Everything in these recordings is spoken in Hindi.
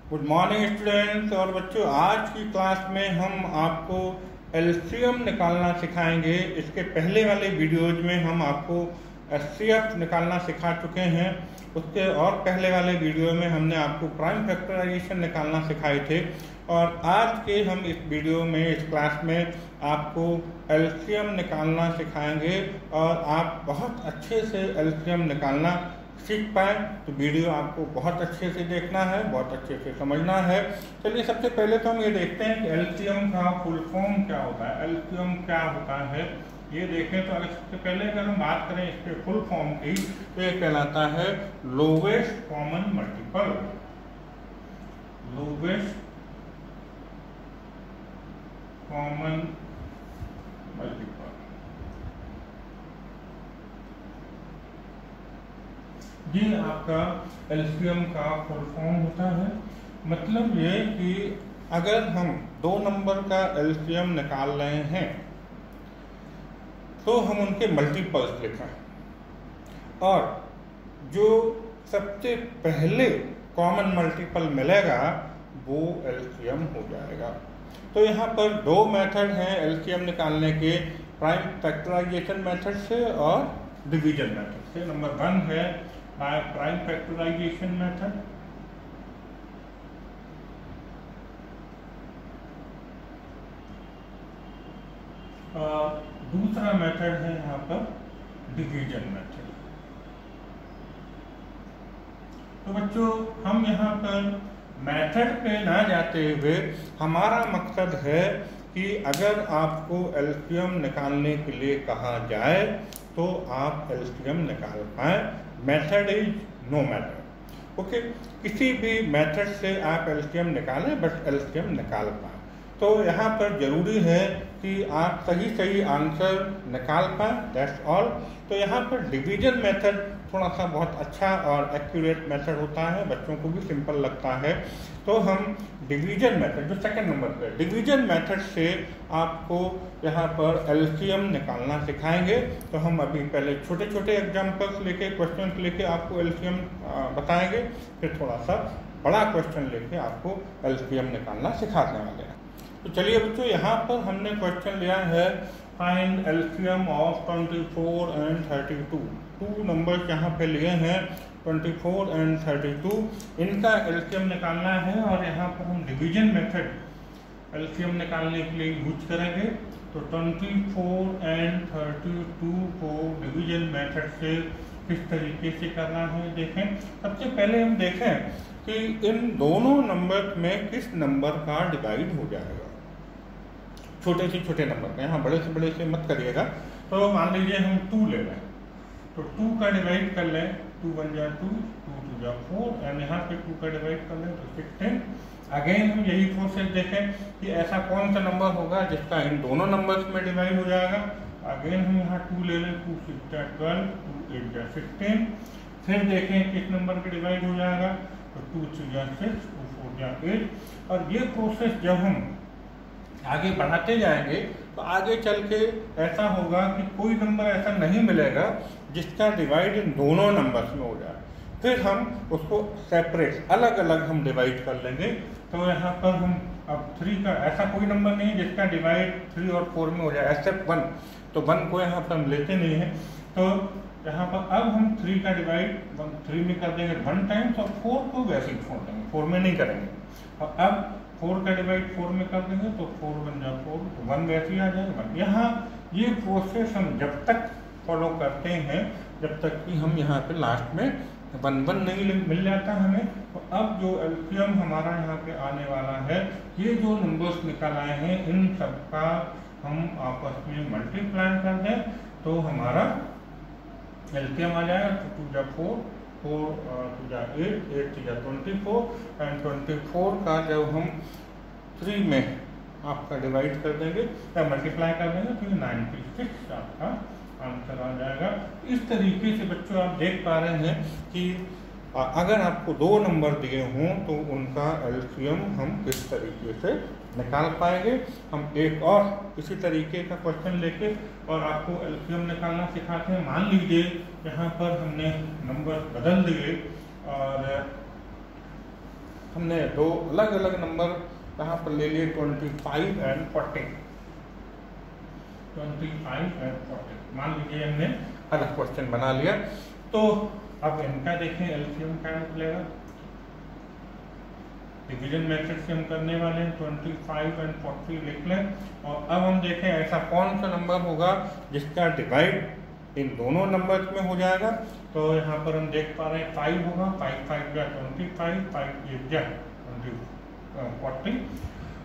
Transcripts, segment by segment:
गुड मॉर्निंग स्टूडेंट्स और बच्चों, आज की क्लास में हम आपको एलसीएम निकालना सिखाएंगे। इसके पहले वाले वीडियोज में हम आपको एचसीएफ निकालना सिखा चुके हैं। उसके और पहले वाले वीडियो में हमने आपको प्राइम फैक्टराइजेशन निकालना सिखाए थे और आज के हम इस वीडियो में, इस क्लास में आपको एलसीएम निकालना सिखाएंगे और आप बहुत अच्छे से एलसीएम निकालना सीख पाए। तो वीडियो आपको बहुत अच्छे से देखना है, बहुत अच्छे से समझना है। चलिए सबसे पहले तो हम ये देखते हैं कि एलसीएम का फुल फॉर्म क्या होता है, एलसीएम क्या होता है ये देखें। तो अगर सबसे पहले अगर हम बात करें इसके फुल फॉर्म की तो ये कहलाता है lowest common multiple. Lowest common multiple ये आपका एलसीएम का फुल फॉर्म होता है। मतलब ये कि अगर हम दो नंबर का एलसीएम निकाल रहे हैं तो हम उनके मल्टीपल्स लिखें और जो सबसे पहले कॉमन मल्टीपल मिलेगा वो एलसीएम हो जाएगा। तो यहाँ पर दो मेथड हैं एलसीएम निकालने के, प्राइम फैक्टराइजेशन मेथड से और डिवीजन मेथड से। नंबर 1 है प्राइम फैक्टराइजेशन मेथड, और दूसरा मेथड है यहाँ पर डिवीजन मेथड। तो बच्चों, हम यहाँ पर मेथड पे ना जाते हुए हमारा मकसद है कि अगर आपको एलसीएम निकालने के लिए कहा जाए तो आप एलसीएम निकाल पाए। Method is no matter, okay. किसी भी मेथड से आप एलसीएम निकालें, बस एलसीएम निकाल पाए। तो यहाँ पर जरूरी है कि आप सही आंसर निकाल पाए, दैट्स ऑल। तो यहाँ पर डिवीजन मेथड थोड़ा सा बहुत अच्छा और एक्यूरेट मेथड होता है, बच्चों को भी सिंपल लगता है। तो हम डिवीजन मेथड, जो सेकंड नंबर पर डिवीजन मेथड से आपको यहाँ पर एलसीएम निकालना सिखाएंगे। तो हम अभी पहले छोटे छोटे एग्जाम्पल्स लेके, क्वेश्चन लेके आपको एलसीएम बताएंगे, फिर थोड़ा सा बड़ा क्वेश्चन लेके आपको एलसीएम निकालना सिखाने वाले हैं। तो चलिए बच्चों, यहाँ पर हमने क्वेश्चन लिया है find LCM of 24 and 32। Two number यहाँ पे लिए हैं 24 एंड 32, इनका एलसीएम निकालना है और यहाँ पर हम डिवीजन मेथड एलसीएम निकालने के लिए यूज करेंगे। तो 24 एंड 32 को डिवीजन मेथड से किस तरीके से करना है देखें। सबसे पहले हम देखें कि इन दोनों नंबर में किस नंबर का डिवाइड हो जाएगा। छोटे से छोटे नंबर में, यहाँ बड़े से बड़े से मत करिएगा। तो मान लीजिए हम 2 ले लें, तो 2 का डिवाइड कर लें, 2 1 जा 2, 2 2 जा 4, एंड यहाँ पे 2 का डिवाइड कर लें तो 16। अगेन हम यही प्रोसेस देखें कि ऐसा कौन सा नंबर होगा जिसका इन दोनों नंबर्स में डिवाइड हो जाएगा। अगेन हम यहाँ 2 ले लें, 2 6 जा 12, 2 8 जा 16। फिर देखें किस नंबर का डिवाइड हो जाएगा, तो 2 3 जा 6, 2 4 जा 8। और ये प्रोसेस जब हम आगे बढ़ाते जाएंगे तो आगे चल के ऐसा होगा कि कोई नंबर ऐसा नहीं मिलेगा जिसका डिवाइड इन दोनों नंबर्स में हो जाए। फिर हम उसको सेपरेट, अलग अलग हम डिवाइड कर लेंगे। तो यहाँ पर हम अब 3 का ऐसा कोई नंबर नहीं है जिसका डिवाइड 3 और 4 में हो जाए, एक्सेप्ट 1। तो 1 को यहाँ पर हम लेते नहीं हैं। तो यहाँ पर अब हम 3 का डिवाइड 3 में कर देंगे 1 टाइम्स, और 4 को वैसे ही छोड़ देंगे, 4 में नहीं करेंगे। और अब 4 का डिवाइड 4 में कर देंगे तो 4 1 जा 4, 1 वैसे ही आ जाएगा 1। यहाँ ये प्रोसेस हम जब तक फॉलो करते हैं, जब तक कि हम यहाँ पे लास्ट में 1 1 नहीं मिल जाता हमें। तो अब जो एलसीएम हमारा यहाँ पे आने वाला है, ये जो नंबर्स निकल आए हैं इन सबका हम आपस में मल्टीप्लाई कर दें तो हमारा एलसीएम आ जाएगा। तो 2 जा 4, 4 2 जा 8, 8 3 जा 24, एंड 24 का जब हम 3 में आपका डिवाइड कर देंगे या मल्टीप्लाई कर देंगे तो 96 आपका आंसर आ जाएगा। इस तरीके से बच्चों आप देख पा रहे हैं कि अगर आपको 2 नंबर दिए हों तो उनका एलसीएम हम किस तरीके से निकाल पाएंगे। हम एक और इसी तरीके का क्वेश्चन लेके और आपको एलसीएम निकालना सिखाते हैं। मान लीजिए यहाँ पर हमने नंबर बदल दिए और हमने दो अलग अलग नंबर यहाँ पर ले लिए 25 एंड 40। 25 एंड 40 मान लीजिए हमने अलग क्वेश्चन बना लिया। तो अब इनका देखें एलसीएम क्या निकलेगा। डिवीजन मेथड से हम करने वाले हैं, 25 एंड 40 लिख लें। और अब हम देखें ऐसा कौन सा नंबर होगा जिसका डिवाइड इन दोनों नंबर्स में हो जाएगा। तो यहाँ पर हम देख पा रहे हैं 5 होगा, 5 5 या 25, 5 8 या 40।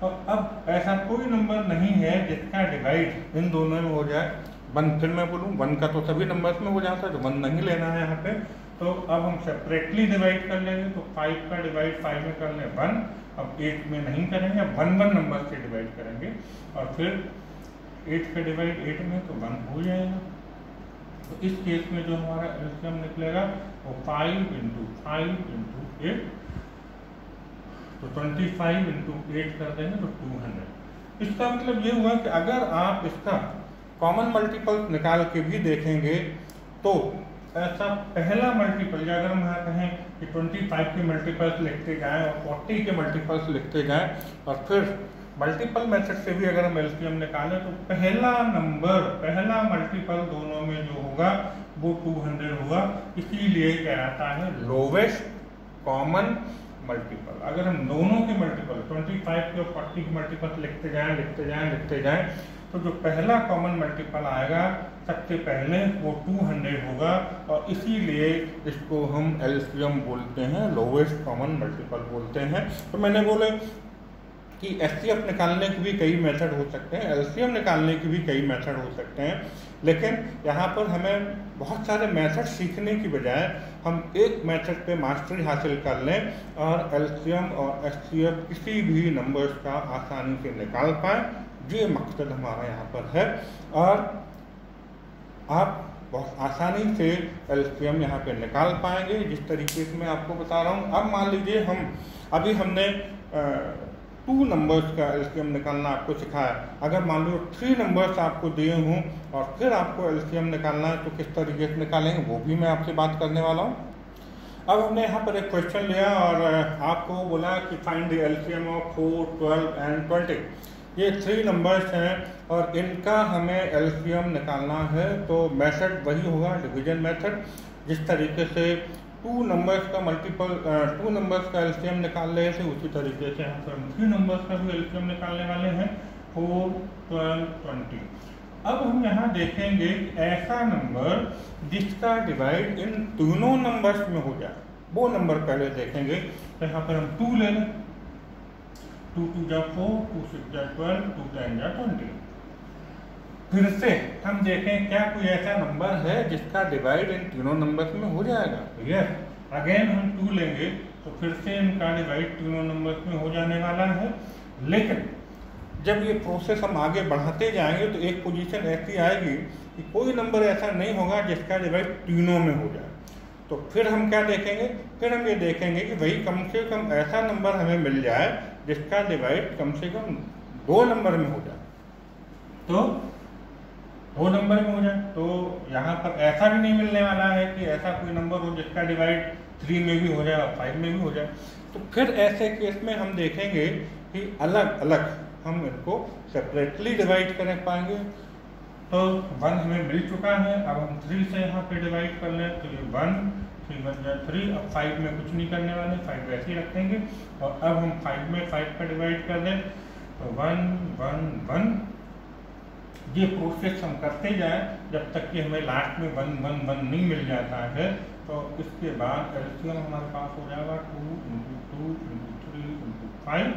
और अब ऐसा कोई नंबर नहीं है जिसका डिवाइड इन दोनों में हो जाए 1। फिर मैं बोलूँ 1 का तो सभी नंबर्स में हो जाता है, तो 1 नहीं लेना है यहाँ पे। तो अब हम सेपरेटली डिवाइड कर लेंगे। तो 5 का डिवाइड 5 में कर लें 1, अब 8 में नहीं करेंगे, 1 नंबर से डिवाइड करेंगे। और फिर 8 का डिवाइड 8 में तो 1 हो जाएगा। तो इस केस में जो हमारा एलसीएम निकलेगा वो 5 × 5 × 8, तो 25 × 8 कर देंगे तो 200। इसका मतलब ये हुआ कि अगर आप इसका कॉमन मल्टीपल निकाल के भी देखेंगे तो ऐसा पहला मल्टीपल, अगर हम यहाँ कहें कि 25 के मल्टीपल्स लिखते जाएं और 40 के मल्टीपल्स लिखते जाएं और फिर मल्टीपल मेथड से भी अगर हम एलसीएम निकालें तो पहला मल्टीपल दोनों में जो होगा वो 200 होगा। इसीलिए कहलाता है लोवेस्ट कॉमन मल्टीपल। अगर हम दोनों के मल्टीपल 25 के और 40 के मल्टीपल लिखते जाएं तो जो पहला कॉमन मल्टीपल आएगा सबसे पहले वो 200 होगा। और इसीलिए इसको हम एलसीएम बोलते हैं, लोवेस्ट कॉमन मल्टीपल बोलते हैं। तो मैंने बोले कि एचसीएफ निकालने के भी कई मेथड हो सकते हैं, एलसीएम निकालने के भी कई मेथड हो सकते हैं, लेकिन यहाँ पर हमें बहुत सारे मेथड सीखने की बजाय हम एक मेथड पे मास्टरी हासिल कर लें और एलसीएम और एचसीएफ किसी भी नंबर्स का आसानी से निकाल पाएँ, ये मकसद हमारा यहाँ पर है। और आप बहुत आसानी से एलसीएम यहाँ पे निकाल पाएंगे जिस तरीके से मैं आपको बता रहा हूँ। अब मान लीजिए हमने 2 नंबर्स का एलसीएम निकालना आपको सिखाया। अगर मान लो 3 नंबर्स आपको दिए हों और फिर आपको एलसीएम निकालना है तो किस तरीके से निकालेंगे वो भी मैं आपसे बात करने वाला हूँ। अब हमने यहाँ पर एक क्वेश्चन लिया और आपको बोला कि find the LCM of 4, 12 and 20। ये 3 नंबर्स हैं और इनका हमें एलसीएम निकालना है। तो मेथड वही होगा, डिवीजन मेथड। जिस तरीके से 2 नंबर्स का एलसीएम निकाल रहे थे उसी तरीके से यहाँ पर हम 3 नंबर्स का भी एलसीएम निकालने वाले हैं, 4, 12, 20। अब हम यहाँ देखेंगे ऐसा नंबर जिसका डिवाइड इन तीनों नंबर्स में हो जाए, वो नंबर पहले देखेंगे। तो यहाँ पर हम 2 ले लें, 2 2 जा 4, 2 6 जा 12, 2 10 जा 20। फिर से हम देखें क्या कोई ऐसा नंबर है जिसका डिवाइड इन तीनों नंबर्स में हो जाएगा। यस, अगेन हम 2 लेंगे तो फिर से इनका डिवाइड तीनों नंबर्स में हो जाने वाला है। लेकिन जब ये प्रोसेस हम आगे बढ़ाते जाएंगे तो एक पोजीशन ऐसी आएगी कि कोई नंबर ऐसा नहीं होगा जिसका डिवाइड तीनों में हो जाए। तो फिर हम क्या देखेंगे, फिर हम ये देखेंगे कि भाई कम से कम ऐसा नंबर हमें मिल जाए जिसका डिवाइड कम से कम 2 नंबर में हो जाए। तो 2 नंबर में हो जाए तो यहाँ पर ऐसा भी नहीं मिलने वाला है कि ऐसा कोई नंबर हो जिसका डिवाइड 3 में भी हो जाए और 5 में भी हो जाए। तो फिर ऐसे केस में हम देखेंगे कि अलग अलग हम इनको सेपरेटली डिवाइड कर पाएंगे। तो 1 हमें मिल चुका है, अब हम 3 से यहाँ पे डिवाइड कर लें तो ये 1, 3 1 जा 3। अब 5 में कुछ नहीं करने वाले, 5 वैसे ही रखेंगे। और अब हम 5 में 5 का डिवाइड कर दें तो 1 1 1। ये प्रोसेस हम करते जाएं जब तक कि हमें लास्ट में 1 1 1 नहीं मिल जाता है। तो इसके बाद एलसीएम हमारे पास हो जाएगा 2 × 2 × 3 × 5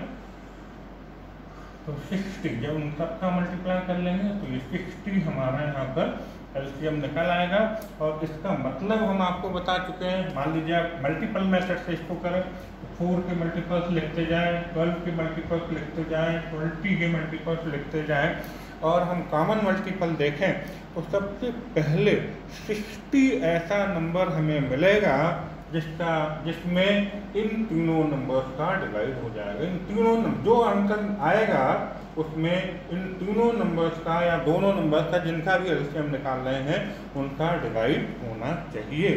तो 60। जब उन सबका मल्टीप्लाई कर लेंगे तो ये 60 हमारा यहाँ पर एलसीएम निकल आएगा। और इसका मतलब हम आपको बता चुके हैं। मान लीजिए आप मल्टीपल मेथड से इसको करें, 4 के मल्टीपल्स लिखते जाएं, 12 के मल्टीपल्स लिखते जाएं, 20 के मल्टीपल्स लिखते जाएं और हम कॉमन मल्टीपल देखें तो सबसे पहले 60 ऐसा नंबर हमें मिलेगा जिसमें इन तीनों नंबर्स का डिवाइड हो जाएगा। इन तीनों जो आंसर आएगा उसमें इन तीनों नंबर्स का या दोनों नंबर्स का जिनका भी एलसीएम निकाल रहे हैं उनका डिवाइड होना चाहिए।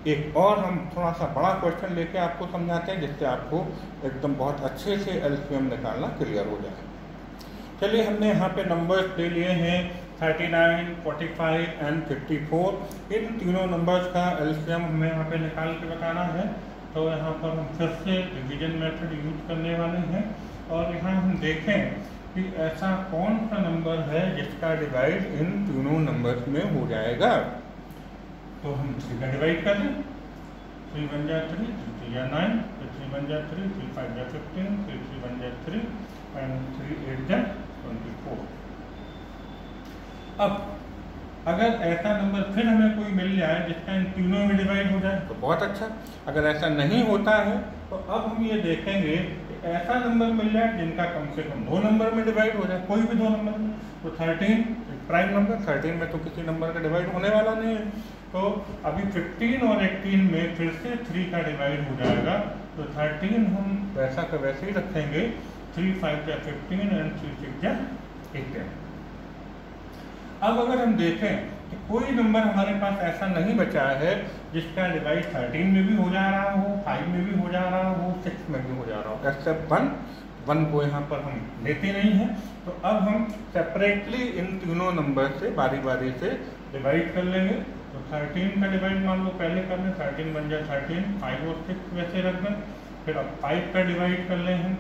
एक और हम थोड़ा सा बड़ा क्वेश्चन लेके आपको समझाते हैं, जिससे आपको एकदम बहुत अच्छे से एलसीएम निकालना क्लियर हो जाए। चलिए, हमने यहाँ पे नंबर्स ले लिए हैं 39, 45 एंड 54। इन तीनों नंबर्स का एलसीएम हमें यहाँ पे निकाल के बताना है। तो यहाँ पर हम फिर से डिवीजन मेथड यूज करने वाले हैं, और यहाँ हम देखें कि ऐसा कौन सा नंबर है जिसका डिवाइड इन तीनों नंबर्स में हो जाएगा। तो हम 3 का डिवाइड कर लें। 3 1 जा 3, 3 3 जा 9, 3 1 जा 3, 3 5 जा 15, 3 1 जा 3 एंड 3 8 जा 24। अब अगर ऐसा नंबर फिर हमें कोई मिल जाए जिसका इन तीनों में डिवाइड हो जाए तो बहुत अच्छा। अगर ऐसा नहीं होता है तो अब हम ये देखेंगे कि ऐसा नंबर मिल जाए जिनका कम से कम 2 नंबर में डिवाइड हो जाए, कोई भी 2 नंबर में। तो 13 प्राइम नंबर, 13 में तो किसी नंबर का डिवाइड होने वाला नहीं है। तो अभी 15 और 18 में फिर से 3 का डिवाइड हो जाएगा। तो 13 हम वैसा का वैसे ही रखेंगे। 3 5 जा 15 एंड 3 6 जा 18। अब अगर हम देखें कि कोई नंबर हमारे पास ऐसा नहीं बचा है जिसका डिवाइड 13 में भी हो जा रहा हो, 5 में भी हो जा रहा हो, 6 में भी हो जा रहा हो, एक्सेप्ट 1 को यहाँ पर हम लेते नहीं हैं। तो अब हम सेपरेटली इन तीनों नंबर से बारी बारी से डिवाइड कर लेंगे। तो 13 का डिवाइड मान लो पहले कर लें। 13 बन जाए 13, 5 और 6 वैसे रख दें। फिर अब 5 का डिवाइड कर लें हम।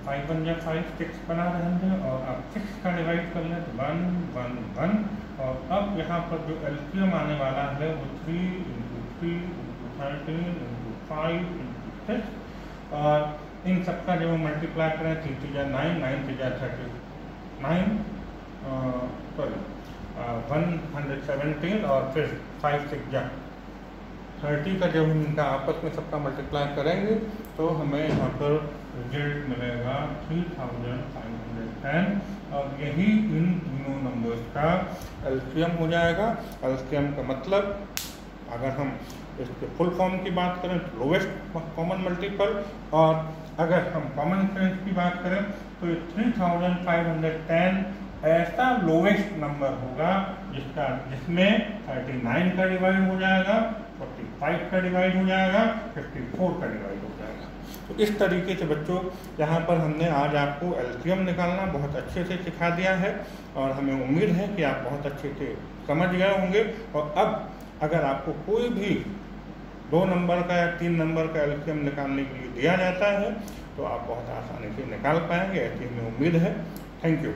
5 बन जाए 5, 6 बना रहे हैं, और अब 6 का डिवाइड कर लें तो 1 1 1। और अब यहाँ पर जो एलसीएम आने वाला है वो 3 × 3 × 13 × 5 × 6। और इन सबका जब हम मल्टीप्लाई करें 3 3 जा 9, 9 3 जा 39, सॉरी 117, और फिर 5 6 जा 30 का जब हम इनका आपस में सबका मल्टीप्लाई करेंगे तो हमें यहाँ पर रिजल्ट मिलेगा 3510। और यही इन तीनों नंबर्स का एलसीएम हो जाएगा। एलसीएम का मतलब अगर हम इसके फुल फॉर्म की बात करें तो लोवेस्ट कॉमन मल्टीपल, और अगर हम कॉमन डिफरेंस की बात करें तो 3510 ऐसा लोवेस्ट नंबर होगा जिसमें 39 का डिवाइड हो जाएगा, 45 का डिवाइड हो जाएगा, 54 का डिवाइड हो जाएगा। तो इस तरीके से बच्चों यहाँ पर हमने आज आपको एलसीएम निकालना बहुत अच्छे से सिखा दिया है, और हमें उम्मीद है कि आप बहुत अच्छे से समझ गए होंगे। और अब अगर आपको कोई भी 2 नंबर का या 3 नंबर का एलसीएम निकालने के लिए दिया जाता है तो आप बहुत आसानी से निकाल पाएंगे, ऐसी हमें उम्मीद है। Thank you.